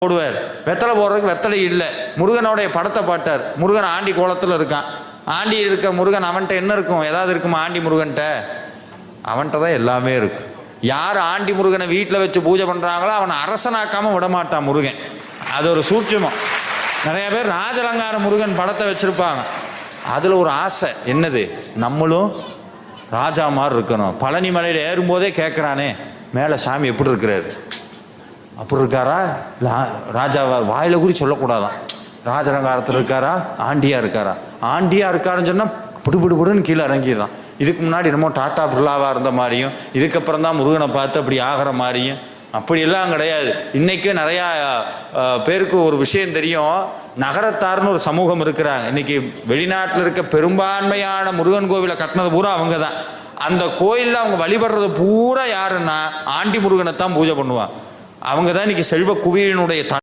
போடுவார். வெத்தலை போடுறதுக்கு வெத்தலை இல்லை. முருகனுடைய படத்தை பாட்டார். முருகன் ஆண்டி கோலத்தில் இருக்கான். ஆண்டி இருக்க முருகன் அவன்கிட்ட என்ன இருக்கும்? ஏதாவது இருக்குமா ஆண்டி முருகன்ட்ட? அவன்கிட்ட தான் எல்லாமே இருக்கு. யார் ஆண்டி முருகனை வீட்டில் வச்சு பூஜை பண்ணுறாங்களோ அவனை அரசனாக்காமல் விடமாட்டான் முருகன். அது ஒரு சூட்சமம். நிறைய பேர் ராஜலங்கார முருகன் படத்தை வச்சுருப்பாங்க. அதில் ஒரு ஆசை என்னது, நம்மளும் ராஜா மாதிரி இருக்கணும். பழனி மலையில் ஏறும்போதே கேட்குறானே, மேலே சாமி எப்படி இருக்கிறாரு, அப்படி இருக்காரா, ராஜாவா, வாயில கூடி சொல்லக்கூடாதான். ராஜலங்காரத்தில் இருக்காரா, ஆண்டியா இருக்காரா? ஆண்டியா இருக்காருன்னு சொன்னால் புடுன்னு கீழே இறங்கிடுறான். இதுக்கு முன்னாடி என்னமோ டாட்டா பிர்லாவாக இருந்த மாதிரியும், இதுக்கப்புறம் தான் முருகனை பார்த்து அப்படி ஆகிற மாதிரியும் அப்படியெல்லாம் கிடையாது. இன்றைக்கே நிறையா பேருக்கு ஒரு விஷயம் தெரியும். நகரத்தார்னு ஒரு சமூகம் இருக்கிறாங்க. இன்னைக்கு வெளிநாட்டில் இருக்க பெரும்பான்மையான முருகன் கோவிலை கட்டினது பூரா அவங்க தான். அந்த கோயிலில் அவங்க வழிபடுறது பூரா யாருன்னா ஆண்டி முருகனை தான் பூஜை பண்ணுவாங்க. அவங்க தான் இன்னைக்கு செல்வ குவியலினுடைய